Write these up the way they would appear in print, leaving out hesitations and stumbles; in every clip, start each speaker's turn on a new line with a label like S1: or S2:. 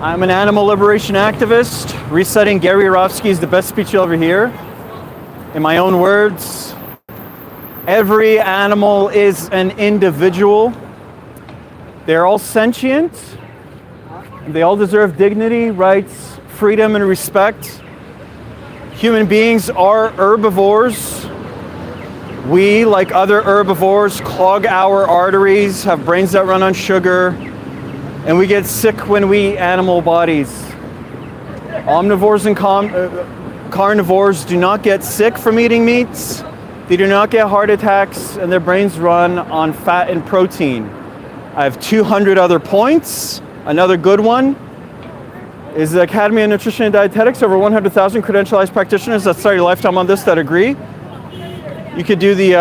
S1: I'm an animal liberation activist, reciting Gary Yourofsky's The Best Speech You'll Ever Hear. In my own words, every animal is an individual. They're all sentient. They all deserve dignity, rights, freedom, and respect. Human beings are herbivores. We, like other herbivores, clog our arteries, have brains that run on sugar, and we get sick when we eat animal bodies. Omnivores and carnivores do not get sick from eating meats. They do not get heart attacks, and their brains run on fat and protein. I have 200 other points. Another good one is the Academy of Nutrition and Dietetics. Over 100,000 credentialized practitioners that start your lifetime on this that agree. You could do the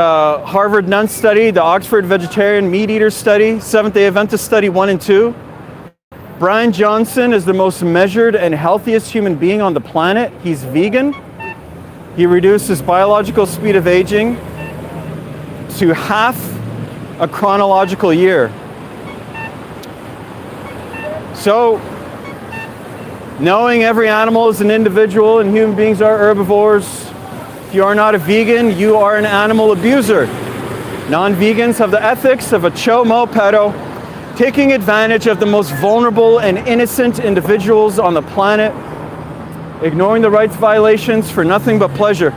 S1: Harvard Nun study, the Oxford Vegetarian Meat Eater study, Seventh-day Adventist study 1 and 2. Brian Johnson is the most measured and healthiest human being on the planet. He's vegan. He reduced his biological speed of aging to half a chronological year. So, knowing every animal is an individual and human beings are herbivores, if you are not a vegan, you are an animal abuser. Non-vegans have the ethics of a chomo pedo, taking advantage of the most vulnerable and innocent individuals on the planet, ignoring the rights violations for nothing but pleasure.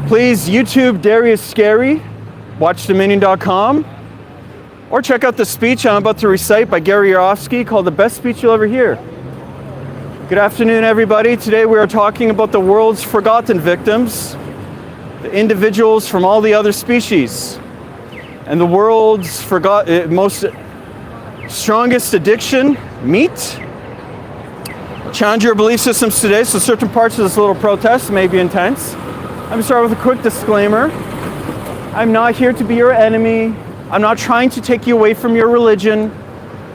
S1: Please YouTube Darius Scary, watch Dominion.com, or check out the speech I'm about to recite by Gary Yourofsky called The Best Speech You'll Ever Hear. Good afternoon, everybody. Today we are talking about the world's forgotten victims, the individuals from all the other species, and the world's most strongest addiction, meat. Challenge your belief systems today, so certain parts of this little protest may be intense. I'm going to start with a quick disclaimer. I'm not here to be your enemy. I'm not trying to take you away from your religion.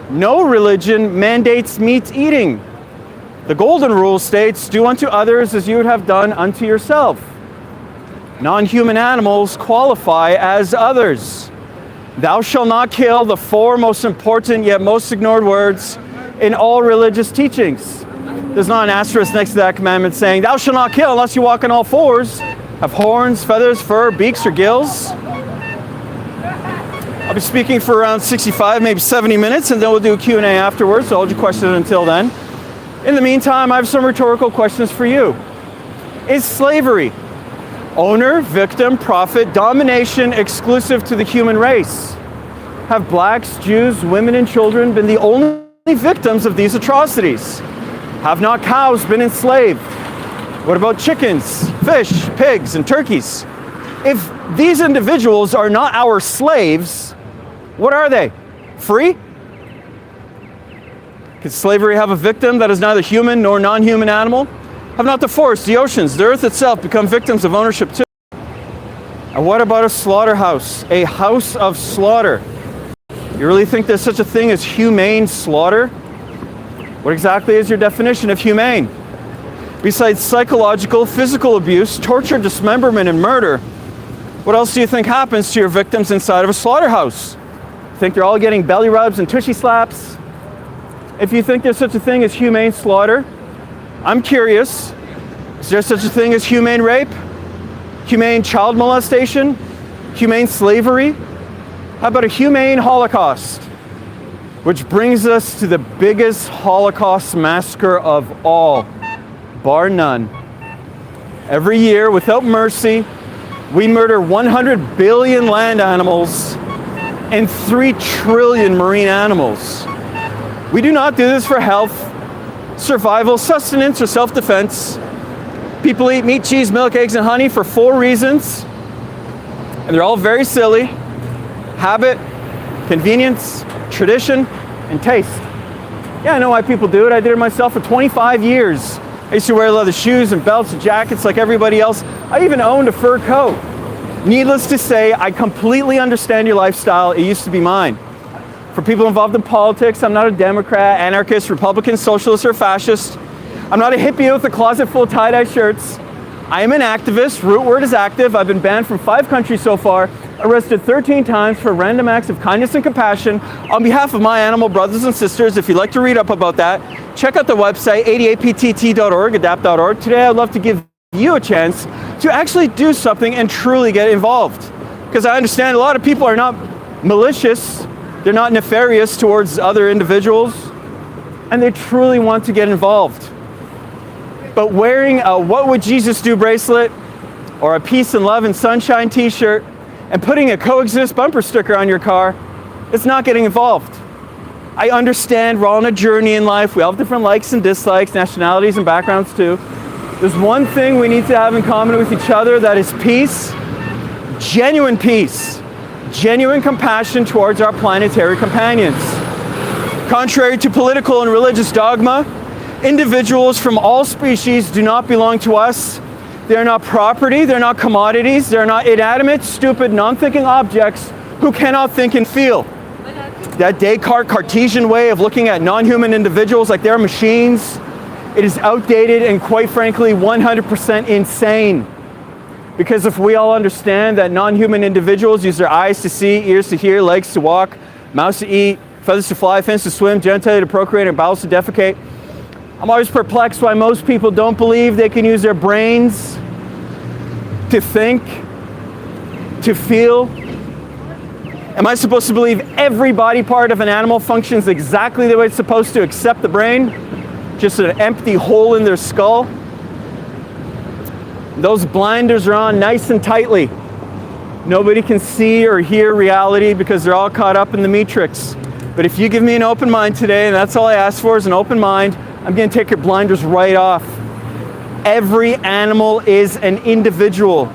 S1: No religion mandates meat eating. The golden rule states, do unto others as you would have done unto yourself. Non-human animals qualify as others. Thou shalt not kill, the four most important yet most ignored words in all religious teachings. There's not an asterisk next to that commandment saying, thou shalt not kill unless you walk on all fours, have horns, feathers, fur, beaks, or gills. I'll be speaking for around 65, maybe 70 minutes, and then we'll do a Q&A afterwards, so hold your questions until then. In the meantime, I have some rhetorical questions for you. Is slavery owner, victim, profit, domination exclusive to the human race? Have blacks, Jews, women, and children been the only victims of these atrocities? Have not cows been enslaved? What about chickens, fish, pigs, and turkeys? If these individuals are not our slaves, what are they? Free? Could slavery have a victim that is neither human nor non-human animal? Have not the forests, the oceans, the earth itself become victims of ownership too? And what about a slaughterhouse? A house of slaughter? You really think there's such a thing as humane slaughter? What exactly is your definition of humane? Besides psychological, physical abuse, torture, dismemberment, and murder, what else do you think happens to your victims inside of a slaughterhouse? Think they're all getting belly rubs and tushy slaps? If you think there's such a thing as humane slaughter, I'm curious, is there such a thing as humane rape? Humane child molestation? Humane slavery? How about a humane Holocaust? Which brings us to the biggest Holocaust massacre of all, bar none. Every year, without mercy, we murder 100 billion land animals and 3 trillion marine animals. We do not do this for health, survival, sustenance, or self-defense. People eat meat, cheese, milk, eggs, and honey for 4 reasons, and they're all very silly. Habit, convenience, tradition, and taste. Yeah, I know why people do it. I did it myself for 25 years. I used to wear leather shoes and belts and jackets like everybody else. I even owned a fur coat. Needless to say, I completely understand your lifestyle. It used to be mine. For people involved in politics, I'm not a Democrat, anarchist, Republican, socialist, or fascist. I'm not a hippie with a closet full of tie-dye shirts. I am an activist. Root word is active. I've been banned from 5 countries so far, arrested 13 times for random acts of kindness and compassion. On behalf of my animal brothers and sisters, if you'd like to read up about that, check out the website, 88ptt.org, adapt.org. Today I'd love to give you a chance to actually do something and truly get involved. Because I understand a lot of people are not malicious, they're not nefarious towards other individuals, and they truly want to get involved. But wearing a What Would Jesus Do bracelet or a Peace and Love and Sunshine t-shirt and putting a Coexist bumper sticker on your car, it's not getting involved. I understand we're all on a journey in life. We all have different likes and dislikes, nationalities and backgrounds too. There's one thing we need to have in common with each other, that is peace, genuine compassion towards our planetary companions. Contrary to political and religious dogma, individuals from all species do not belong to us. They're not property, they're not commodities, they're not inanimate, stupid, non-thinking objects who cannot think and feel. That Descartes Cartesian way of looking at non-human individuals like they're machines, it is outdated and quite frankly 100% insane. Because if we all understand that non-human individuals use their eyes to see, ears to hear, legs to walk, mouths to eat, feathers to fly, fins to swim, genitalia to procreate, and bowels to defecate, I'm always perplexed why most people don't believe they can use their brains to think, to feel. Am I supposed to believe every body part of an animal functions exactly the way it's supposed to except the brain? Just an empty hole in their skull? Those blinders are on nice and tightly. Nobody can see or hear reality because they're all caught up in the matrix. But if you give me an open mind today, and that's all I ask for is an open mind, I'm going to take your blinders right off. Every animal is an individual.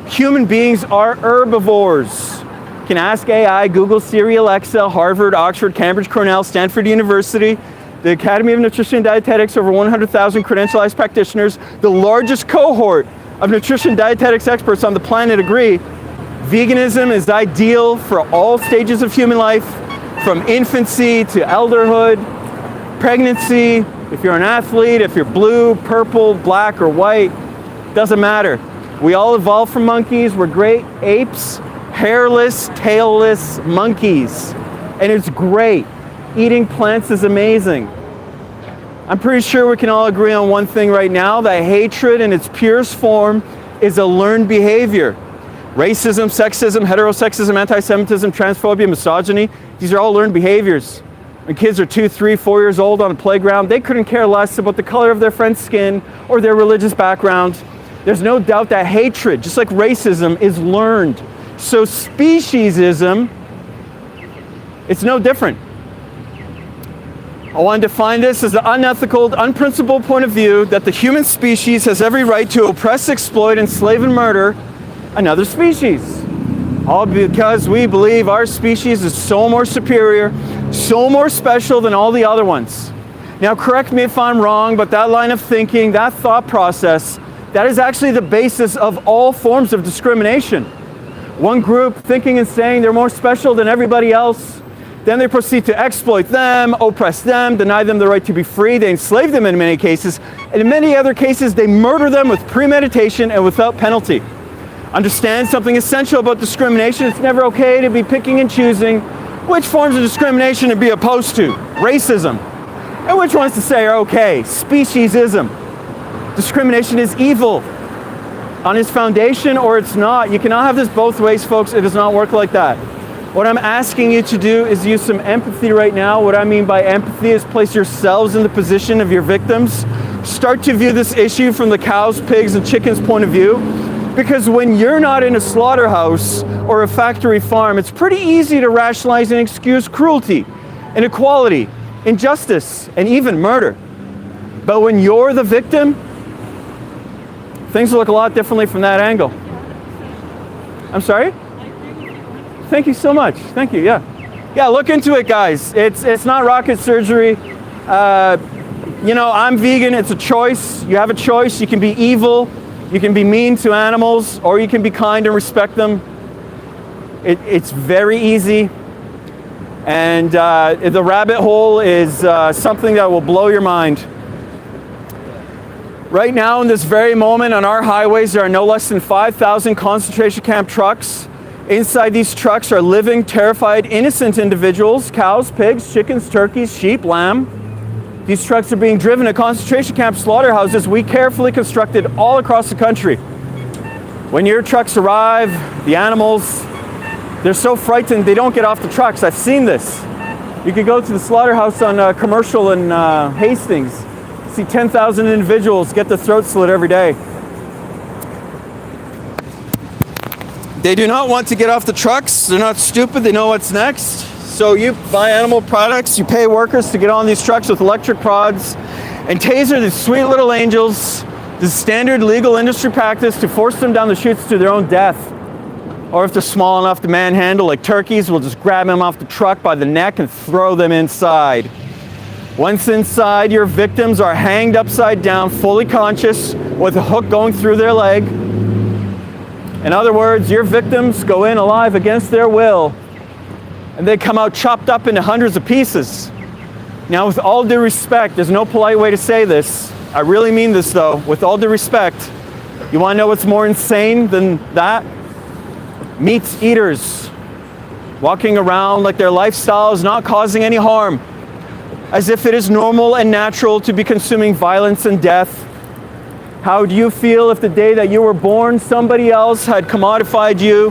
S1: Human beings are herbivores. You can ask AI, Google, Siri, Alexa, Harvard, Oxford, Cambridge, Cornell, Stanford University, the Academy of Nutrition and Dietetics, over 100,000 credentialized practitioners, the largest cohort of nutrition and dietetics experts on the planet agree veganism is ideal for all stages of human life, from infancy to elderhood, pregnancy. If you're an athlete, if you're blue, purple, black, or white, doesn't matter. We all evolved from monkeys. We're great apes, hairless, tailless monkeys. And it's great. Eating plants is amazing. I'm pretty sure we can all agree on one thing right now, that hatred in its purest form is a learned behavior. Racism, sexism, heterosexism, anti-Semitism, transphobia, misogyny, these are all learned behaviors. When kids are 2, 3, 4 years old on a playground, they couldn't care less about the color of their friend's skin or their religious background. There's no doubt that hatred, just like racism, is learned. So speciesism, it's no different. I want to define this as the unethical, unprincipled point of view that the human species has every right to oppress, exploit, enslave, and murder another species. All because we believe our species is so more superior, so more special than all the other ones. Now, correct me if I'm wrong, but that line of thinking, that thought process, that is actually the basis of all forms of discrimination. One group thinking and saying they're more special than everybody else, then they proceed to exploit them, oppress them, deny them the right to be free. They enslave them in many cases, and in many other cases, they murder them with premeditation and without penalty. Understand something essential about discrimination. It's never okay to be picking and choosing which forms of discrimination to be opposed to. Racism. And which ones to say are okay. Speciesism. Discrimination is evil on its foundation, or it's not. You cannot have this both ways, folks. It does not work like that. What I'm asking you to do is use some empathy right now. What I mean by empathy is place yourselves in the position of your victims. Start to view this issue from the cows, pigs, and chickens' point of view. Because when you're not in a slaughterhouse or a factory farm, it's pretty easy to rationalize and excuse cruelty, inequality, injustice, and even murder. But when you're the victim, things look a lot differently from that angle. I'm sorry? Thank you so much. Thank you, yeah. Yeah, look into it, guys. It's not rocket surgery. You know, I'm vegan. It's a choice. You have a choice. You can be evil. You can be mean to animals, or you can be kind and respect them. It's very easy. And the rabbit hole is something that will blow your mind. Right now, in this very moment, on our highways, there are no less than 5,000 concentration camp trucks. Inside these trucks are living, terrified, innocent individuals, cows, pigs, chickens, turkeys, sheep, lamb. These trucks are being driven to concentration camp slaughterhouses we carefully constructed all across the country. When your trucks arrive, the animals, they're so frightened they don't get off the trucks. I've seen this. You could go to the slaughterhouse on Commercial in Hastings, see 10,000 individuals get their throat slit every day. They do not want to get off the trucks. They're not stupid. They know what's next. So you buy animal products, you pay workers to get on these trucks with electric prods and taser these sweet little angels. This is standard legal industry practice to force them down the chutes to their own death. Or if they're small enough to manhandle, like turkeys, we'll just grab them off the truck by the neck and throw them inside. Once inside, your victims are hanged upside down, fully conscious, with a hook going through their leg. In other words, your victims go in alive against their will, and they come out chopped up into hundreds of pieces. Now, with all due respect, there's no polite way to say this. I really mean this, though. With all due respect, you want to know what's more insane than that? Meat eaters walking around like their lifestyle is not causing any harm, as if it is normal and natural to be consuming violence and death. How do you feel if the day that you were born, somebody else had commodified you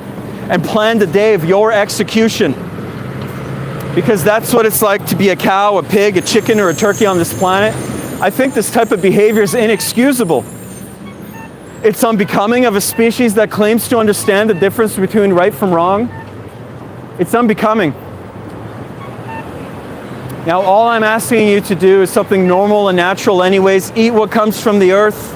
S1: and planned the day of your execution? Because that's what it's like to be a cow, a pig, a chicken, or a turkey on this planet. I think this type of behavior is inexcusable. It's unbecoming of a species that claims to understand the difference between right from wrong. It's unbecoming. Now, all I'm asking you to do is something normal and natural anyways. Eat what comes from the earth.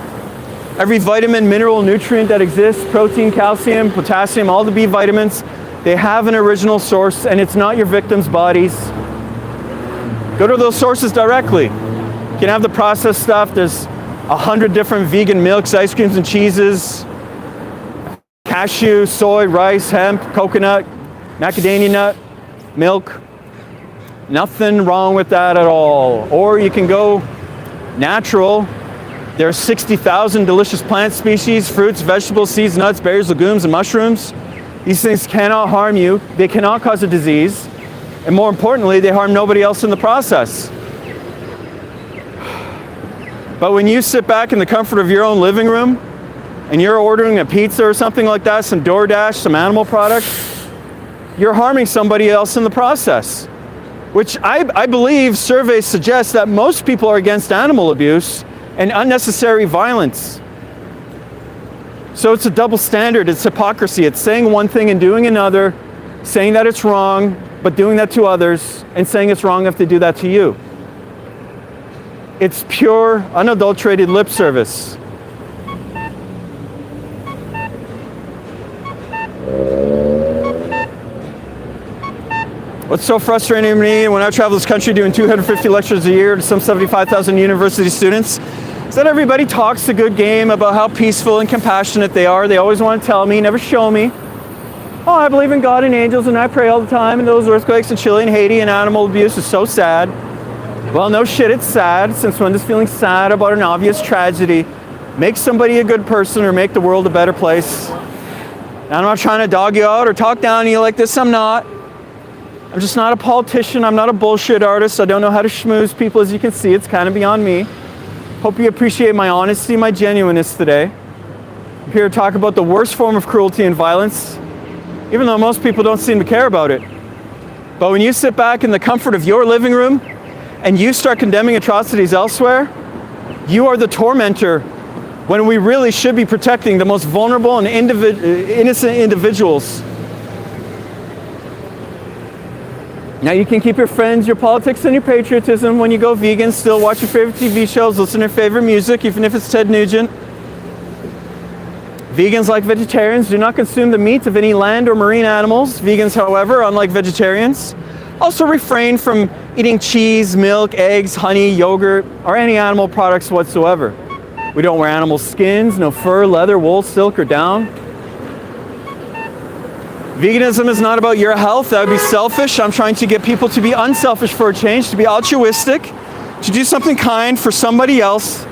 S1: Every vitamin, mineral, nutrient that exists, protein, calcium, potassium, all the B vitamins, they have an original source, and it's not your victims' bodies. Go to those sources directly. You can have the processed stuff. There's 100 different vegan milks, ice creams, and cheeses. Cashew, soy, rice, hemp, coconut, macadamia nut, milk. Nothing wrong with that at all. Or you can go natural. There are 60,000 delicious plant species, fruits, vegetables, seeds, nuts, berries, legumes, and mushrooms. These things cannot harm you. They cannot cause a disease. And more importantly, they harm nobody else in the process. But when you sit back in the comfort of your own living room and you're ordering a pizza or something like that, some DoorDash, some animal product, you're harming somebody else in the process. Which I believe surveys suggest that most people are against animal abuse and unnecessary violence. So it's a double standard, it's hypocrisy. It's saying one thing and doing another, saying that it's wrong, but doing that to others, and saying it's wrong if they do that to you. It's pure, unadulterated lip service. What's so frustrating to me when I travel this country doing 250 lectures a year to some 75,000 university students is that everybody talks a good game about how peaceful and compassionate they are. They always want to tell me, never show me. Oh, I believe in God and angels and I pray all the time, and those earthquakes in Chile and Haiti and animal abuse is so sad. Well, no shit, it's sad, since when does feeling sad about an obvious tragedy make somebody a good person or make the world a better place? And I'm not trying to dog you out or talk down to you like this, I'm not. I'm just not a politician, I'm not a bullshit artist, I don't know how to schmooze people, as you can see, it's kind of beyond me. Hope you appreciate my honesty, my genuineness today. I'm here to talk about the worst form of cruelty and violence, even though most people don't seem to care about it. But when you sit back in the comfort of your living room and you start condemning atrocities elsewhere, you are the tormentor when we really should be protecting the most vulnerable and innocent individuals. Now you can keep your friends, your politics, and your patriotism when you go vegan, still watch your favorite TV shows, listen to your favorite music, even if it's Ted Nugent. Vegans, like vegetarians, do not consume the meat of any land or marine animals. Vegans, however, unlike vegetarians, also refrain from eating cheese, milk, eggs, honey, yogurt, or any animal products whatsoever. We don't wear animal skins, no fur, leather, wool, silk, or down. Veganism is not about your health. That would be selfish. I'm trying to get people to be unselfish for a change, to be altruistic, to do something kind for somebody else,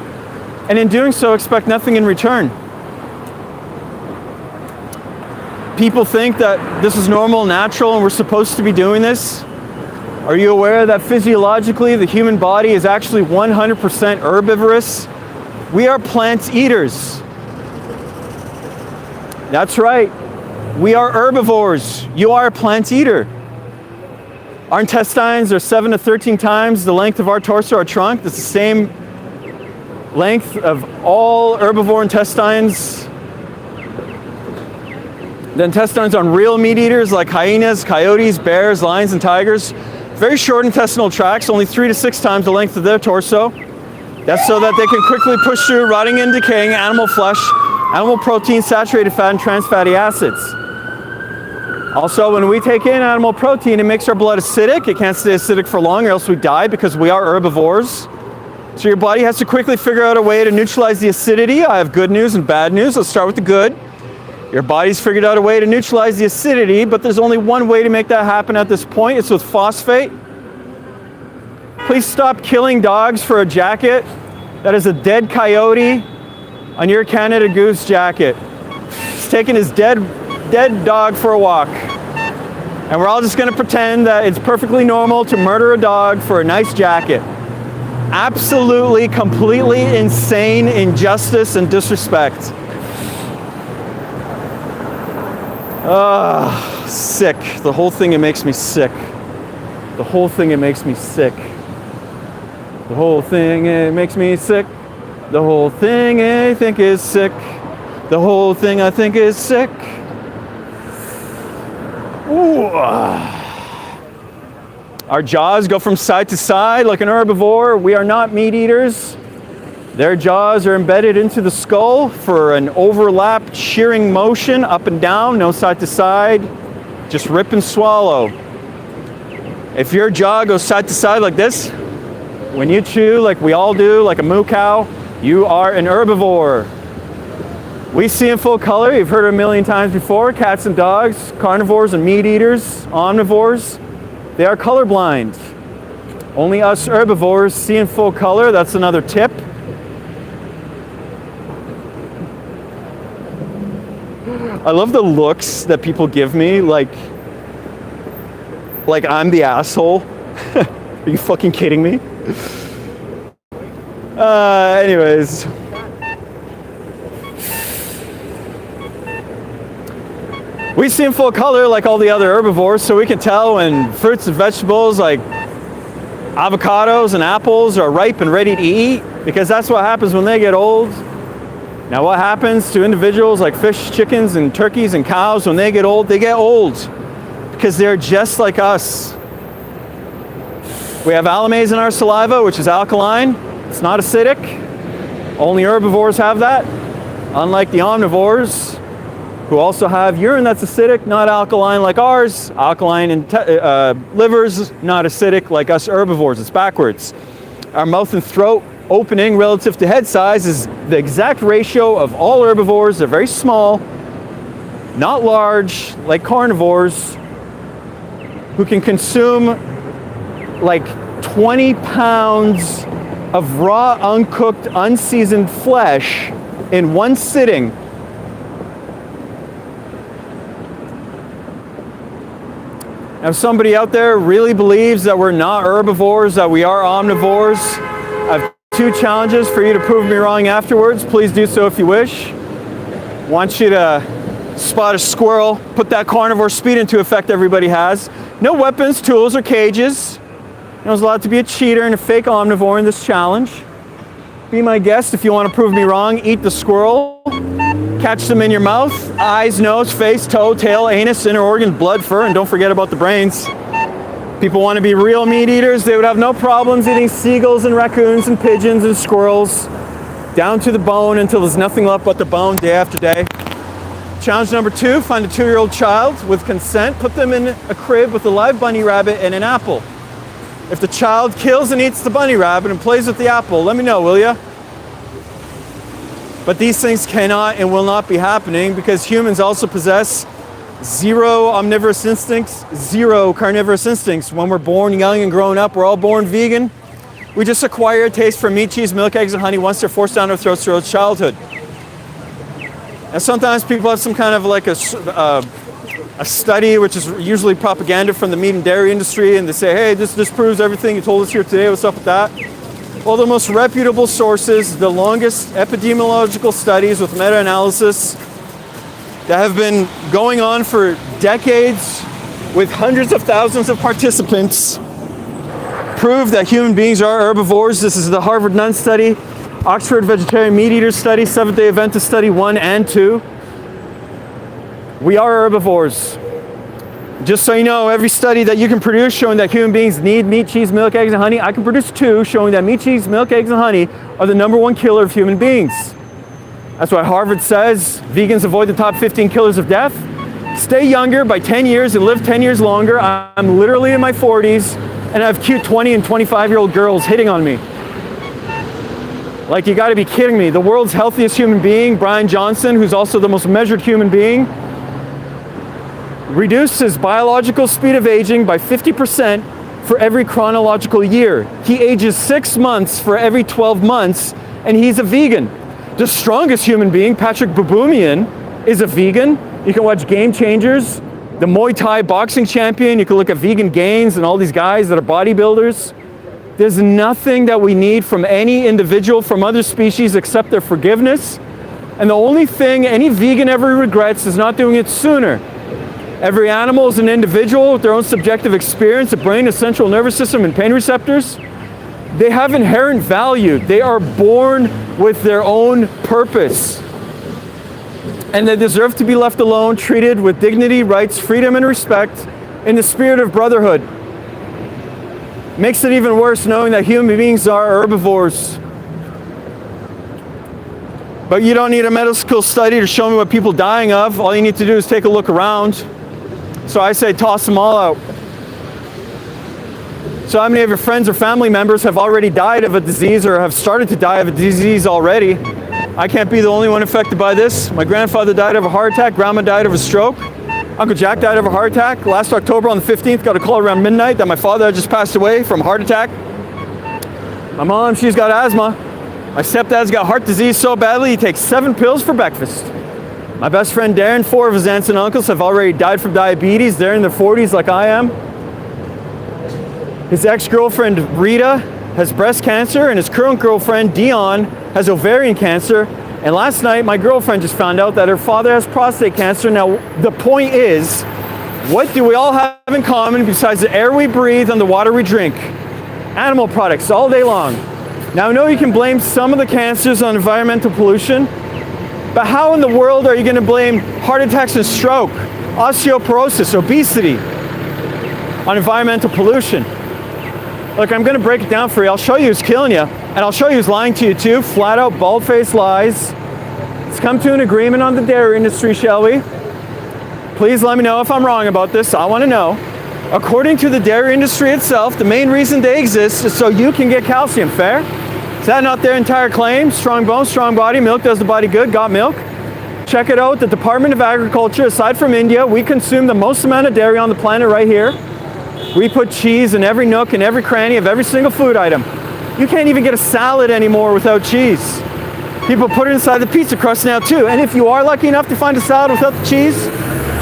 S1: And in doing so, expect nothing in return. People think that this is normal, natural, and we're supposed to be doing this. Are you aware that physiologically the human body is actually 100% herbivorous? We are plant eaters. That's right. We are herbivores. You are a plant eater. Our intestines are 7 to 13 times the length of our torso, our trunk. That's the same length of all herbivore intestines. The intestines on real meat eaters like hyenas, coyotes, bears, lions, and tigers. Very short intestinal tracts, only 3 to 6 times the length of their torso. That's so that they can quickly push through rotting and decaying animal flesh, animal protein, saturated fat, and trans fatty acids. Also, when we take in animal protein, it makes our blood acidic. It can't stay acidic for long or else we die because we are herbivores. So your body has to quickly figure out a way to neutralize the acidity. I have good news and bad news. Let's start with the good. Your body's figured out a way to neutralize the acidity, but there's only one way to make that happen at this point. It's with phosphate. Please stop killing dogs for a jacket. That is a dead coyote on your Canada Goose jacket. He's taking his dead dog for a walk. And we're all just gonna pretend that it's perfectly normal to murder a dog for a nice jacket. Absolutely, completely insane injustice and disrespect. Sick. The whole thing, it makes me sick. The whole thing, it makes me sick. The whole thing, it makes me sick. The whole thing, I think, is sick. The whole thing, I think, is sick. Ooh. Our jaws go from side to side like an herbivore. We are not meat eaters. Their jaws are embedded into the skull for an overlap shearing motion up and down, no side to side. Just rip and swallow. If your jaw goes side to side like this, when you chew like we all do, like a moo cow, you are an herbivore. We see in full color, you've heard it a million times before, cats and dogs, carnivores and meat eaters, omnivores, they are colorblind. Only us herbivores see in full color. That's another tip. I love the looks that people give me, like I'm the asshole. Are you fucking kidding me? Anyways. We see in full color like all the other herbivores, so we can tell when fruits and vegetables like avocados and apples are ripe and ready to eat, because that's what happens when they get old. Now what happens to individuals like fish, chickens, and turkeys and cows when they get old? They get old because they're just like us. We have alumase in our saliva, which is alkaline. It's not acidic. Only herbivores have that, unlike the omnivores, who also have urine that's acidic, not alkaline like ours. Alkaline in livers, not acidic like us herbivores. It's backwards. Our mouth and throat opening relative to head size is the exact ratio of all herbivores. They're very small, not large like carnivores, who can consume like 20 pounds of raw, uncooked, unseasoned flesh in one sitting. If somebody out there really believes that we're not herbivores, that we are omnivores, I have 2 challenges for you to prove me wrong afterwards. Please do so if you wish. I want you to spot a squirrel, put that carnivore speed into effect everybody has. No weapons, tools, or cages. You're not allowed to be a cheater and a fake omnivore in this challenge. Be my guest if you want to prove me wrong. Eat the squirrel. Catch them in your mouth. Eyes, nose, face, toe, tail, anus, inner organs, blood, fur, and don't forget about the brains. People want to be real meat eaters. They would have no problems eating seagulls and raccoons and pigeons and squirrels down to the bone until there's nothing left but the bone day after day. Challenge number 2, find a 2-year-old child with consent. Put them in a crib with a live bunny rabbit and an apple. If the child kills and eats the bunny rabbit and plays with the apple, let me know, will ya? But these things cannot and will not be happening because humans also possess 0 omnivorous instincts, 0 carnivorous instincts. When we're born young and growing up, we're all born vegan. We just acquire a taste for meat, cheese, milk, eggs, and honey once they're forced down our throats throughout childhood. And sometimes people have some kind of like a study, which is usually propaganda from the meat and dairy industry, and they say, hey, this disproves everything you told us here today. What's up with that? Well, the most reputable sources, the longest epidemiological studies with meta-analysis that have been going on for decades with hundreds of thousands of participants prove that human beings are herbivores. This is the Harvard Nun study, Oxford Vegetarian Meat Eaters study, Seventh-day Adventist study 1 and 2. We are herbivores. Just so you know, every study that you can produce showing that human beings need meat, cheese, milk, eggs, and honey, I can produce 2 showing that meat, cheese, milk, eggs, and honey are the #1 killer of human beings. That's why Harvard says vegans avoid the top 15 killers of death. Stay younger by 10 years and live 10 years longer. I'm literally in my 40s and I have cute 20 and 25-year-old girls hitting on me. Like, you gotta be kidding me. The world's healthiest human being, Brian Johnson, who's also the most measured human being, reduced his biological speed of aging by 50% for every chronological year. He ages 6 months for every 12 months, and he's a vegan. The strongest human being, Patrick Baboumian, is a vegan. You can watch Game Changers, the Muay Thai boxing champion. You can look at Vegan Gains and all these guys that are bodybuilders. There's nothing that we need from any individual from other species except their forgiveness. And the only thing any vegan ever regrets is not doing it sooner. Every animal is an individual with their own subjective experience, a brain, a central nervous system, and pain receptors. They have inherent value. They are born with their own purpose. And they deserve to be left alone, treated with dignity, rights, freedom, and respect in the spirit of brotherhood. Makes it even worse knowing that human beings are herbivores. But you don't need a medical study to show me what people are dying of. All you need to do is take a look around. So I say toss them all out. So how many of your friends or family members have already died of a disease or have started to die of a disease already? I can't be the only one affected by this. My grandfather died of a heart attack. Grandma died of a stroke. Uncle Jack died of a heart attack. Last October on the 15th, got a call around midnight that my father had just passed away from a heart attack. My mom, she's got asthma. My stepdad's got heart disease so badly he takes 7 pills for breakfast. My best friend Darren, 4 of his aunts and uncles have already died from diabetes. They're in their 40s like I am. His ex-girlfriend Rita has breast cancer, and his current girlfriend Dion has ovarian cancer. And last night, my girlfriend just found out that her father has prostate cancer. Now, the point is, what do we all have in common besides the air we breathe and the water we drink? Animal products all day long. Now, I know you can blame some of the cancers on environmental pollution, but how in the world are you going to blame heart attacks and stroke, osteoporosis, obesity on environmental pollution? Look, I'm going to break it down for you. I'll show you who's killing you, and I'll show you who's lying to you too. Flat out, bald-faced lies. Let's come to an agreement on the dairy industry, shall we? Please let me know if I'm wrong about this. I want to know. According to the dairy industry itself, the main reason they exist is so you can get calcium. Fair? Is that not their entire claim? Strong bones, strong body, milk does the body good, got milk. Check it out, the Department of Agriculture, aside from India, we consume the most amount of dairy on the planet right here. We put cheese in every nook and every cranny of every single food item. You can't even get a salad anymore without cheese. People put it inside the pizza crust now too. And if you are lucky enough to find a salad without the cheese,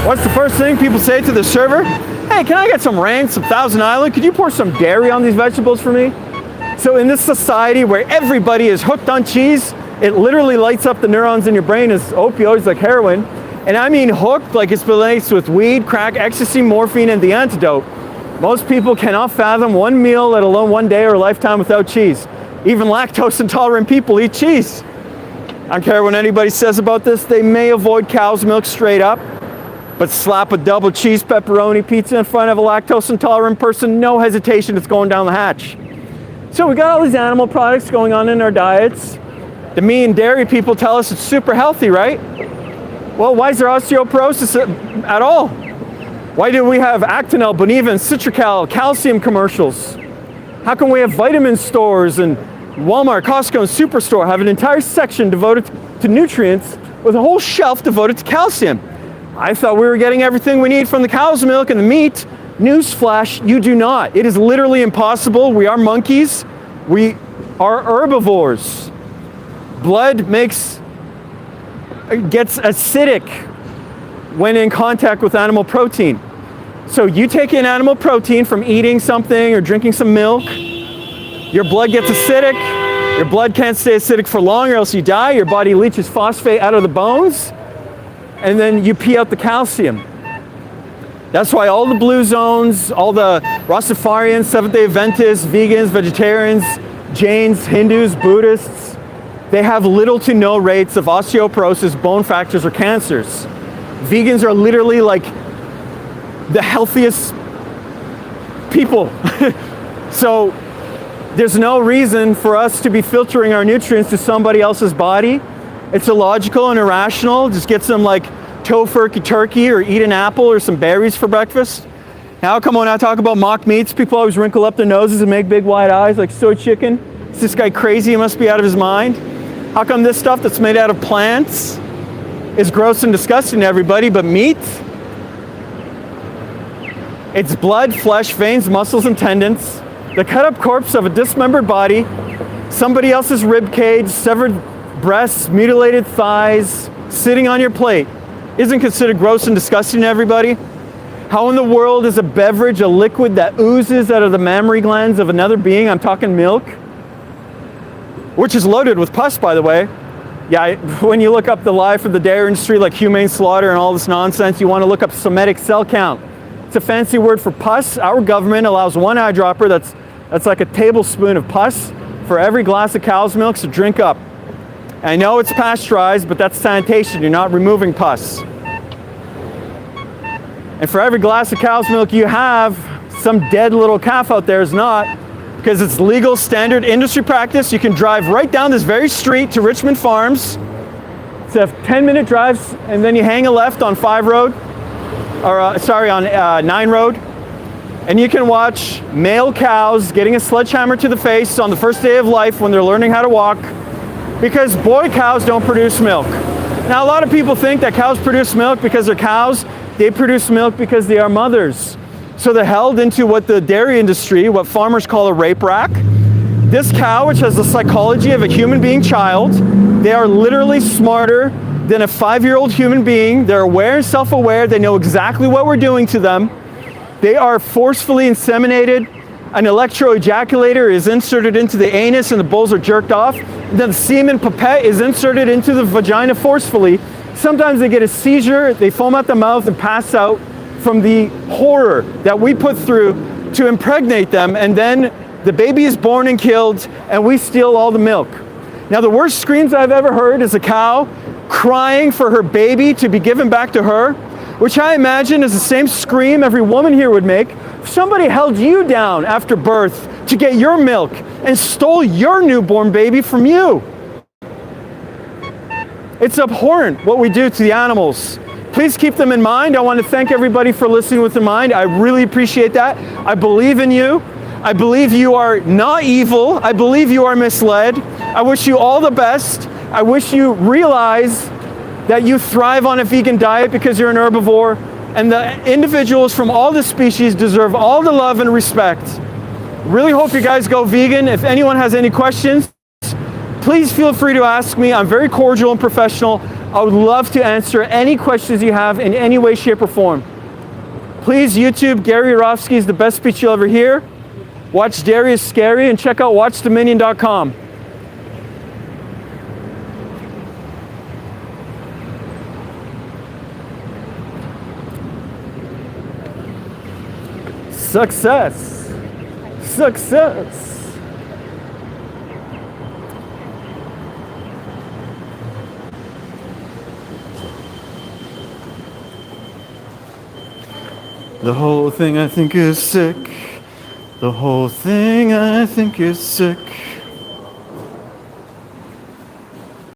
S1: what's the first thing people say to the server? Hey, can I get some ranch, some Thousand Island? Could you pour some dairy on these vegetables for me? So in this society where everybody is hooked on cheese, it literally lights up the neurons in your brain as opioids like heroin. And I mean hooked like it's been laced with weed, crack, ecstasy, morphine, and the antidote. Most people cannot fathom one meal, let alone one day or a lifetime without cheese. Even lactose intolerant people eat cheese. I don't care what anybody says about this. They may avoid cow's milk straight up, but slap a double cheese pepperoni pizza in front of a lactose intolerant person, no hesitation, it's going down the hatch. So we got all these animal products going on in our diets. The meat and dairy people tell us it's super healthy, right? Well, why is there osteoporosis at all? Why do we have Actonel, Boniva, and Citracal, calcium commercials? How come we have vitamin stores and Walmart, Costco, and Superstore have an entire section devoted to nutrients with a whole shelf devoted to calcium? I thought we were getting everything we need from the cow's milk and the meat. Newsflash, you do not. It is literally impossible. We are monkeys. We are herbivores. Blood gets acidic when in contact with animal protein. So you take in animal protein from eating something or drinking some milk, your blood gets acidic. Your blood can't stay acidic for long or else you die. Your body leaches phosphate out of the bones, and then you pee out the calcium. That's why all the blue zones, all the Rastafarians, Seventh-day Adventists, vegans, vegetarians, Jains, Hindus, Buddhists, they have little to no rates of osteoporosis, bone fractures, or cancers. Vegans are literally like the healthiest people. So there's no reason for us to be filtering our nutrients to somebody else's body. It's illogical and irrational. Just get some like tofurkey turkey or eat an apple or some berries for breakfast. Now come on, I talk about mock meats. People always wrinkle up their noses and make big wide eyes like soy chicken. Is this guy crazy? He must be out of his mind. How come this stuff that's made out of plants is gross and disgusting to everybody, but meat? It's blood, flesh, veins, muscles, and tendons. The cut-up corpse of a dismembered body, somebody else's rib cage, severed breasts, mutilated thighs, sitting on your plate isn't considered gross and disgusting to everybody? How in the world is a beverage, a liquid that oozes out of the mammary glands of another being, I'm talking milk, which is loaded with pus, by the way. Yeah, when you look up the life of the dairy industry, like humane slaughter and all this nonsense, you want to look up somatic cell count. It's a fancy word for pus. Our government allows one eyedropper that's like a tablespoon of pus for every glass of cow's milk to drink up. I know it's pasteurized, but that's sanitation. You're not removing pus. And for every glass of cow's milk you have, some dead little calf out there is not, because it's legal standard industry practice. You can drive right down this very street to Richmond Farms. It's a 10-minute drive, and then you hang a left on 5 Road, or on 9 Road, and you can watch male cows getting a sledgehammer to the face on the first day of life when they're learning how to walk, because boy cows don't produce milk. Now, a lot of people think that cows produce milk because they're cows. They produce milk because they are mothers. So they're held into what the dairy industry, what farmers call a rape rack. This cow, which has the psychology of a human being child, they are literally smarter than a 5-year-old human being. They're aware and self-aware. They know exactly what we're doing to them. They are forcefully inseminated. An electroejaculator is inserted into the anus and the bulls are jerked off. Then the semen pipette is inserted into the vagina forcefully. Sometimes they get a seizure, they foam at the mouth and pass out from the horror that we put through to impregnate them, and then the baby is born and killed and we steal all the milk. Now, the worst screams I've ever heard is a cow crying for her baby to be given back to her, which I imagine is the same scream every woman here would make if somebody held you down after birth to get your milk and stole your newborn baby from you. It's abhorrent what we do to the animals. Please keep them in mind. I want to thank everybody for listening with their mind. I really appreciate that. I believe in you. I believe you are not evil. I believe you are misled. I wish you all the best. I wish you realize that you thrive on a vegan diet because you're an herbivore, and the individuals from all the species deserve all the love and respect. Really hope you guys go vegan. If anyone has any questions, please feel free to ask me. I'm very cordial and professional. I would love to answer any questions you have in any way, shape, or form. Please YouTube Gary Yourofsky is the best speech you'll ever hear. Watch Dairy is Scary, and check out watchdominion.com. Success. Success. The whole thing I think is sick. The whole thing I think is sick.